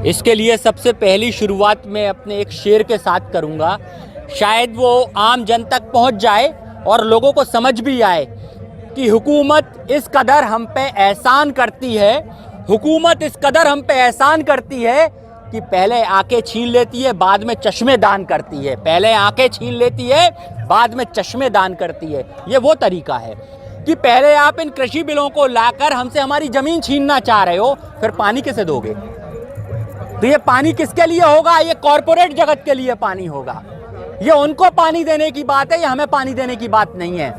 इसके लिए सबसे पहली शुरुआत मैं अपने एक शेर के साथ करूंगा, शायद वो आम जन तक पहुंच जाए और लोगों को समझ भी आए कि हुकूमत इस कदर हम पे एहसान करती है, हुकूमत इस कदर हम पे एहसान करती है कि पहले आंखें छीन लेती है, बाद में चश्मे दान करती है। पहले आंखें छीन लेती है, बाद में चश्मे दान करती है। ये वो तरीका है कि पहले आप इन कृषि बिलों को लाकर हमसे हमारी ज़मीन छीनना चाह रहे हो, फिर पानी कैसे दोगे? तो ये पानी किसके लिए होगा? ये कॉरपोरेट जगत के लिए पानी होगा। ये उनको पानी देने की बात है, ये हमें पानी देने की बात नहीं है।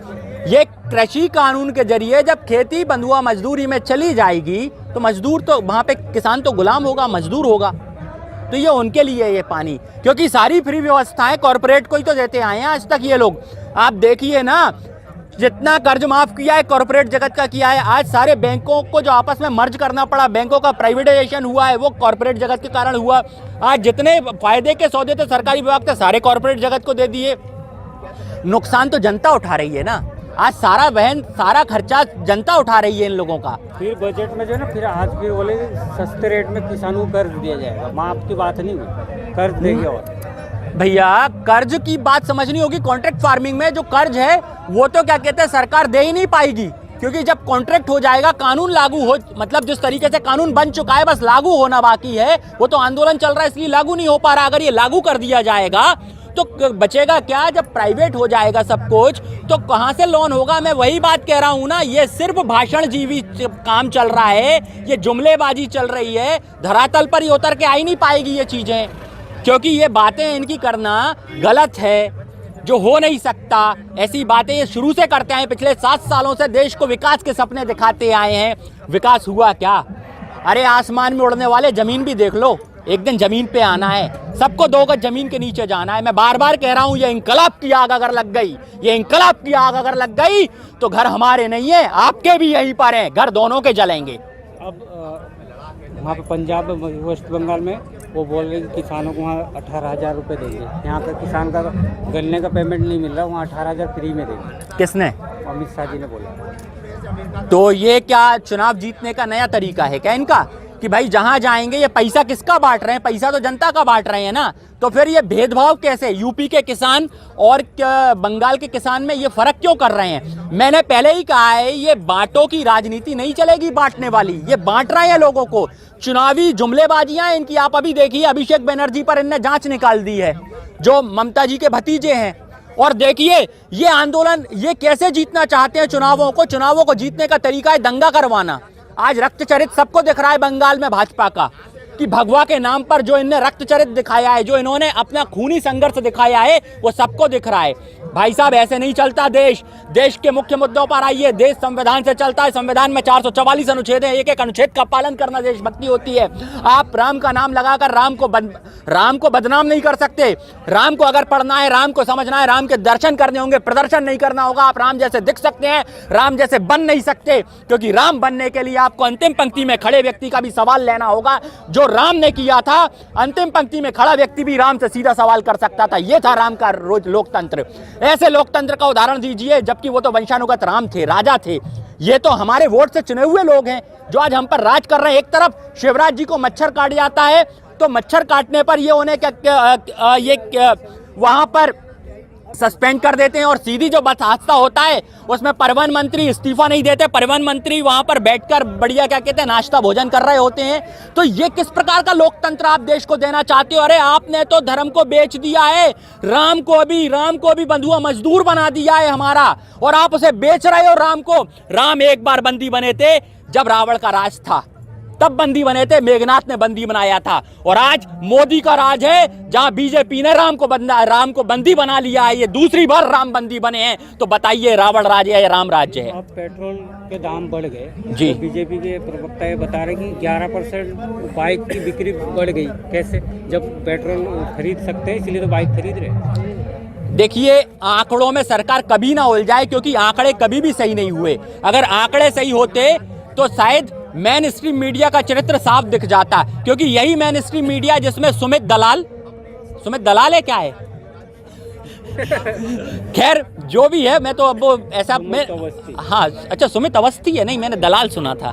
ये कृषि कानून के जरिए जब खेती बंधुआ मजदूरी में चली जाएगी तो मजदूर तो वहाँ पे, किसान तो गुलाम होगा, मजदूर होगा। तो ये उनके लिए ये पानी, क्योंकि सारी फ्री व्यवस्थाएं कॉरपोरेट को ही तो देते आए हैं आज तक ये लोग। आप देखिए ना, जितना कर्ज माफ किया है कॉरपोरेट जगत का किया है। आज सारे बैंकों को जो आपस में मर्ज करना पड़ा, बैंकों का प्राइवेटाइजेशन हुआ है, वो कॉरपोरेट जगत के कारण हुआ। आज जितने फायदे के सौदे थे सरकारी विभाग थे, सारे कॉरपोरेट जगत को दे दिए। नुकसान तो जनता उठा रही है ना। आज सारा खर्चा जनता उठा रही है इन लोगों का। फिर बजट में जो है ना, फिर आज भी बोले सस्ते रेट में किसानों को कर्ज दिया जाएगा। माफ की बात नहीं हुई, कर्ज देंगे। और भैया कर्ज की बात समझनी होगी। कॉन्ट्रैक्ट फार्मिंग में जो कर्ज है वो तो क्या कहते हैं, सरकार दे ही नहीं पाएगी, क्योंकि जब कॉन्ट्रैक्ट हो जाएगा, कानून लागू हो, मतलब जिस तरीके से कानून बन चुका है बस लागू होना बाकी है। वो तो आंदोलन चल रहा है इसलिए लागू नहीं हो पा रहा। अगर ये लागू कर दिया जाएगा तो बचेगा क्या? जब प्राइवेट हो जाएगा सब कुछ तो कहां से लोन होगा? मैं वही बात कह रहा हूं ना, ये सिर्फ भाषण जीवी काम चल रहा है, ये जुमलेबाजी चल रही है। धरातल पर ही उतर के आ ही नहीं पाएगी ये चीजें, क्योंकि ये बातें इनकी करना गलत है, जो हो नहीं सकता। ऐसी बातें ये शुरू से करते आए, पिछले 7 सालों से देश को विकास के सपने दिखाते आए हैं। विकास हुआ क्या? अरे आसमान में उड़ने वाले, जमीन भी देख लो। एक दिन जमीन पे आना है, सबको 2 गज जमीन के नीचे जाना है। मैं बार बार कह रहा हूं, ये इंकलाब की आग अगर लग गई, ये इंकलाब की आग अगर लग गई तो घर हमारे नहीं है, आपके भी यहीं पर हैं, घर दोनों के जलेंगे। अब वहाँ पे पंजाब में, वेस्ट बंगाल में वो बोल रहे हैं किसानों को वहाँ 18,000 रुपये देंगे। यहाँ का किसान का गन्ने का पेमेंट नहीं मिल रहा, वहाँ 18,000 फ्री में देंगे। किसने? अमित शाह जी ने बोला। तो ये क्या चुनाव जीतने का नया तरीका है क्या इनका, कि भाई जहां जाएंगे ये पैसा किसका बांट रहे हैं? पैसा तो जनता का बांट रहे हैं ना। तो फिर ये भेदभाव कैसे? यूपी के किसान और बंगाल के किसान में ये फर्क क्यों कर रहे हैं? मैंने पहले ही कहा है, ये बांटों की राजनीति नहीं चलेगी बांटने वाली। ये बांट रहे हैं लोगों को, चुनावी जुमलेबाजियां इनकी। आप अभी देखिए, अभिषेक बनर्जी पर इनने जांच निकाल दी है, जो ममता जी के भतीजे हैं। और देखिए ये आंदोलन, ये कैसे जीतना चाहते हैं चुनावों को। चुनावों को जीतने का तरीका है दंगा करवाना। आज रक्तचरित सबको दिख रहा है बंगाल में भाजपा का, कि भगवा के नाम पर जो इन्होंने रक्तचरित दिखाया है, जो इन्होंने अपना खूनी संघर्ष दिखाया है, वो सबको दिख रहा है। भाई साहब ऐसे नहीं चलता देश। देश के मुख्य मुद्दों पर आइए। देश संविधान से चलता है। संविधान में 444 अनुच्छेद है, एक अनुच्छेद का पालन करना देशभक्ति होती है। आप राम का नाम लगाकर राम को बदनाम नहीं कर सकते। राम को अगर पढ़ना है, राम को समझना है, राम के दर्शन करने होंगे, प्रदर्शन नहीं करना होगा। आप राम जैसे दिख सकते हैं, राम जैसे बन नहीं सकते, क्योंकि राम बनने के लिए आपको अंतिम पंक्ति में खड़े व्यक्ति का भी सवाल लेना होगा। जो राम ने किया था, अंतिम पंक्ति में खड़ा व्यक्ति भी राम से सीधा सवाल कर सकता था। यह था राम का रोज लोकतंत्र। ऐसे लोकतंत्र का उदाहरण दीजिए, जबकि वो तो वंशानुगत राम थे, राजा थे। ये तो हमारे वोट से चुने हुए लोग हैं जो आज हम पर राज कर रहे हैं। एक तरफ शिवराज जी को मच्छर काट जाता है, तो मच्छर काटने पर ये उन्हें वहां पर सस्पेंड कर देते हैं, और सीधी जो बस हादसा होता है उसमें परिवहन मंत्री इस्तीफा नहीं देते। परिवहन मंत्री वहां पर बैठकर बढ़िया क्या कहते हैं, नाश्ता भोजन कर रहे होते हैं। तो ये किस प्रकार का लोकतंत्र आप देश को देना चाहते हो? अरे आपने तो धर्म को बेच दिया है, राम को भी बंधुआ मजदूर बना दिया है हमारा, और आप उसे बेच रहे हो राम को। राम एक बार बंदी बने थे जब रावण का राज था, तब बंदी बने थे, मेघनाथ ने बंदी बनाया था। और आज मोदी का राज है, जहां बीजेपी ने राम को बंदी बना लिया है। ये दूसरी बार राम बंदी बने हैं। तो बताइए, रावण राज्य है या राम राज्य है? अब पेट्रोल के दाम बढ़ गए जी। तो बीजेपी के प्रवक्ता ये बता रहे कि 11% बाइक की बिक्री बढ़ गई। कैसे? जब पेट्रोल खरीद सकते हैं इसलिए तो बाइक खरीद रहे। देखिए, आंकड़ों में सरकार कभी ना उलझाए, क्योंकि आंकड़े कभी भी सही नहीं हुए। अगर आंकड़े सही होते तो शायद मेन स्ट्रीम मीडिया का चरित्र साफ दिख जाता, क्योंकि यही मेन स्ट्रीम मीडिया जिसमें सुमित दलाल है, क्या है? खैर जो भी है, मैं तो अब वो ऐसा मैं, हाँ अच्छा सुमित अवस्थी है, नहीं मैंने दलाल सुना था।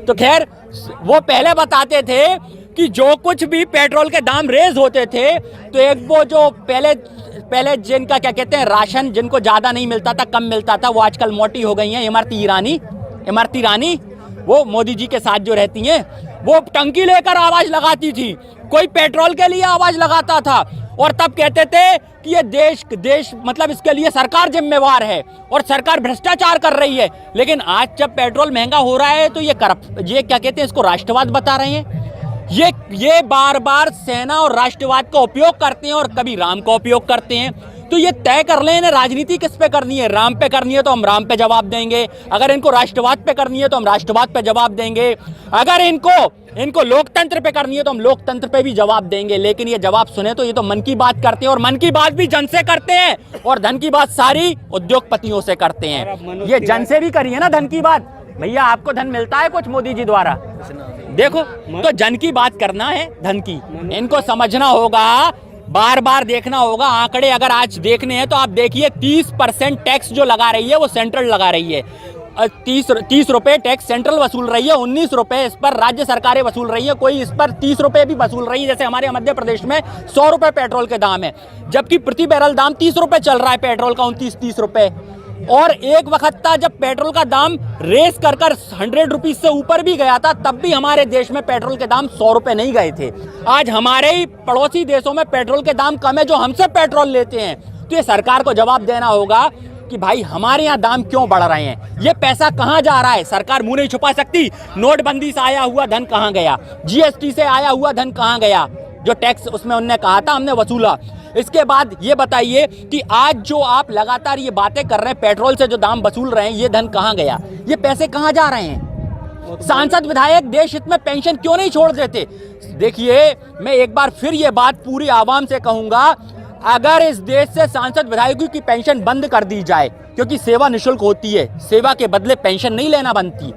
तो खैर वो पहले बताते थे कि जो कुछ भी पेट्रोल के दाम रेज होते थे तो एक वो जो पहले जिनका क्या कहते हैं राशन जिनको ज्यादा नहीं मिलता था, कम मिलता था, वो आजकल मोटी हो गई हैं। इमरती रानी वो मोदी जी के साथ जो रहती हैं, वो टंकी लेकर आवाज लगाती थी, कोई पेट्रोल के लिए आवाज लगाता था और तब कहते थे कि ये देश मतलब इसके लिए सरकार जिम्मेवार है और सरकार भ्रष्टाचार कर रही है। लेकिन आज जब पेट्रोल महंगा हो रहा है तो ये क्या कहते हैं, इसको राष्ट्रवाद बता रहे हैं। ये बार बार सेना और राष्ट्रवाद का उपयोग करते हैं और कभी राम का उपयोग करते हैं। तो ये तय कर लें इन्हें राजनीति किस पे करनी है। राम पे करनी है तो हम राम पे जवाब देंगे, अगर इनको राष्ट्रवाद पे करनी है तो हम राष्ट्रवाद पे जवाब देंगे, अगर इनको लोकतंत्र पे करनी है तो हम लोकतंत्र पे भी जवाब देंगे। लेकिन ये जवाब सुने तो ये तो मन की बात करते हैं और मन की बात भी जन से करते हैं और धन की बात सारी उद्योगपतियों से करते हैं। ये जन से भी करिए ना धन की बात। भैया आपको धन मिलता है कुछ मोदी जी द्वारा? देखो, तो जन की बात करना है, धन की इनको समझना होगा, बार बार देखना होगा। आंकड़े अगर आज देखने हैं तो आप देखिए 30% टैक्स जो लगा रही है वो सेंट्रल लगा रही है। 30 रुपए टैक्स सेंट्रल वसूल रही है, 19 रुपए इस पर राज्य सरकारें वसूल रही है, कोई इस पर 30 रुपए भी वसूल रही है। जैसे हमारे मध्य प्रदेश में 100 रुपए पेट्रोल के दाम है, जबकि प्रति बैरल दाम 30 रुपए चल रहा है पेट्रोल का, 29-30 रुपए। और एक वक्त था जब पेट्रोल का दाम रेस कर 100 रुपीज से ऊपर भी गया था, तब भी हमारे देश में पेट्रोल के दाम 100 रुपए नहीं गए थे। आज हमारे ही पड़ोसी देशों में पेट्रोल के दाम कम है जो हमसे पेट्रोल लेते हैं। तो ये सरकार को जवाब देना होगा कि भाई हमारे यहाँ दाम क्यों बढ़ रहे हैं, ये पैसा कहाँ जा रहा है। सरकार मुंह नहीं छुपा सकती। नोटबंदी से आया हुआ धन कहाँ गया, जीएसटी से आया हुआ धन कहाँ गया, जो टैक्स उसमें उन्होंने कहा था हमने वसूला। इसके बाद ये बताइए कि आज जो आप लगातार ये बातें कर रहे हैं, पेट्रोल से जो दाम वसूल रहे हैं, ये धन कहाँ गया, ये पैसे कहाँ जा रहे हैं। सांसद विधायक देश हित में पेंशन क्यों नहीं छोड़ देते। देखिए, मैं एक बार फिर ये बात पूरी आवाम से कहूंगा, अगर इस देश से सांसद विधायकों की पेंशन बंद कर दी जाए, क्योंकि सेवा निःशुल्क होती है, सेवा के बदले पेंशन नहीं लेना बनती।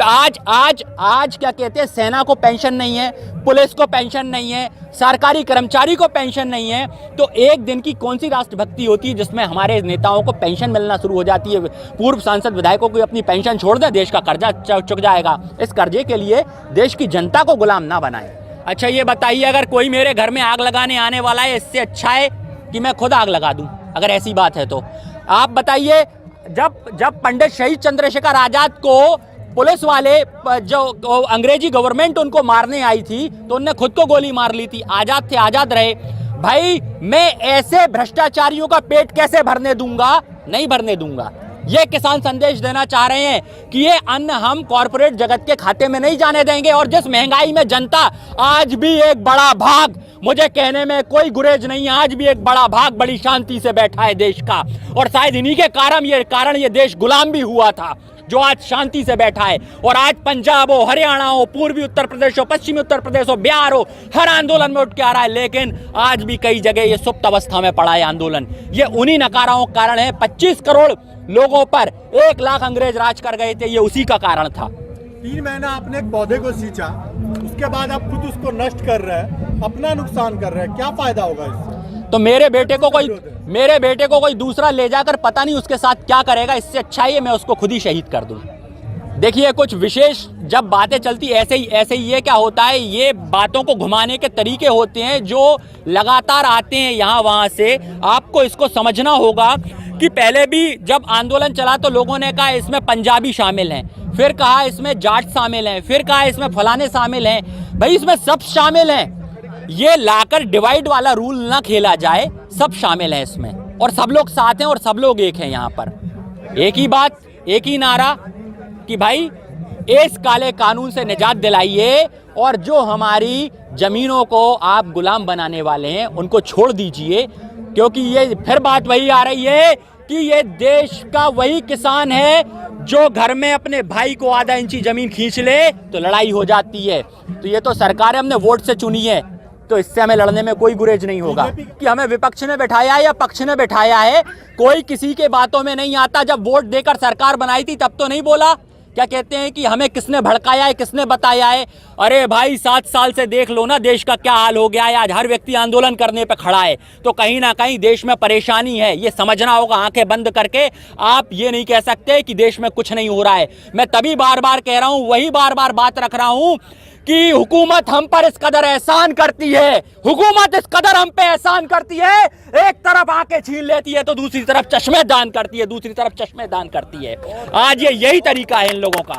आज क्या कहते हैं, सेना को पेंशन नहीं है, पुलिस को पेंशन नहीं है, सरकारी कर्मचारी को पेंशन नहीं है, तो एक दिन की कौन सी राष्ट्रभक्ति होती है जिसमें हमारे नेताओं को पेंशन मिलना शुरू हो जाती है। पूर्व सांसद विधायकों को अपनी पेंशन छोड़ दें, देश का कर्जा चुक जाएगा। इस कर्जे के लिए देश की जनता को गुलाम ना बनाए। अच्छा ये बताइए, अगर कोई मेरे घर में आग लगाने आने वाला है, इससे अच्छा है कि मैं खुद आग लगा दूं, अगर ऐसी बात है तो। आप बताइए, जब पंडित शहीद चंद्रशेखर आजाद को पुलिस वाले जो अंग्रेजी गवर्नमेंट उनको मारने आई थी तो उनने खुद को गोली मार ली थी। आजाद थे, आजाद रहे। भाई मैं ऐसे भ्रष्टाचारियों का पेट कैसे भरने दूंगा, नहीं भरने दूंगा। ये किसान संदेश देना चाह रहे हैं कि ये अन्न हम कॉर्पोरेट जगत के खाते में नहीं जाने देंगे। और जिस महंगाई में जनता आज भी एक बड़ा भाग, मुझे कहने में कोई गुरेज नहीं है, आज भी एक बड़ा भाग बड़ी शांति से बैठा है देश का, और शायद इन्हीं के कारण ये देश गुलाम भी हुआ था, जो आज शांति से बैठा है। और आज पंजाब हो, हरियाणा हो, पूर्वी उत्तर प्रदेश हो, पश्चिमी उत्तर प्रदेश हो, बिहार हो, हर आंदोलन में उठ के आ रहा है। लेकिन आज भी कई जगह ये सुप्त अवस्था में पड़ा है आंदोलन। ये उन्हीं नकाराओं का कारण है। 25 करोड़ लोगों पर 1 लाख अंग्रेज राज कर गए थे, ये उसी का कारण था। 3 महीना आपने एक पौधे को सींचा, उसके बाद आप खुद उसको नष्ट कर रहे हैं, अपना नुकसान कर रहे हैं, क्या फायदा होगा इससे? तो मेरे बेटे को कोई दूसरा ले जाकर पता नहीं उसके साथ क्या करेगा। इससे अच्छा है मैं उसको खुद ही शहीद कर दूं। देखिए, कुछ विशेष जब बातें चलती ऐसे ही ये क्या होता है, ये बातों को घुमाने के तरीके होते हैं जो लगातार आते हैं यहाँ वहाँ से। आपको इसको समझना होगा कि पहले भी जब आंदोलन चला तो लोगों ने कहा इसमें पंजाबी शामिल हैं, फिर कहा इसमें जाट शामिल हैं, फिर कहा इसमें फलाने शामिल हैं। भाई इसमें सब शामिल हैं। ये लाकर डिवाइड वाला रूल ना खेला जाए, सब शामिल हैं इसमें, और सब लोग साथ हैं और सब लोग एक हैं। यहाँ पर एक ही बात, एक ही नारा कि भाई इस काले कानून से निजात दिलाइए और जो हमारी जमीनों को आप गुलाम बनाने वाले हैं उनको छोड़ दीजिए। क्योंकि ये फिर बात वही आ रही है कि ये देश का वही किसान है जो घर में अपने भाई को आधा इंची जमीन खींच ले तो लड़ाई हो जाती है। तो ये तो सरकार हमने वोट से चुनी है, तो इससे हमें लड़ने में कोई गुरेज नहीं होगा। कि हमें विपक्ष ने बैठाया या पक्ष ने बैठाया है, कोई किसी के बातों में नहीं आता। जब वोट देकर सरकार बनाई थी तब तो नहीं बोला, क्या कहते हैं कि हमें किसने भड़काया है, किसने बताया है। अरे भाई 7 साल से देख लो ना देश का क्या हाल हो गया है। आज हर व्यक्ति आंदोलन करने पे खड़ा है, तो कहीं ना कहीं देश में परेशानी है, ये समझना होगा। आंखें बंद करके आप ये नहीं कह सकते कि देश में कुछ नहीं हो रहा है। मैं तभी बार बार कह रहा हूं, वही बार बार बात रख रहा हूं कि हुकूमत हम पर इस कदर एहसान करती है, हुकूमत इस कदर हम पे एहसान करती है, एक तरफ आके छीन लेती है तो दूसरी तरफ चश्मे दान करती है, दूसरी तरफ चश्मे दान करती है। आज ये यही तरीका है इन लोगों का।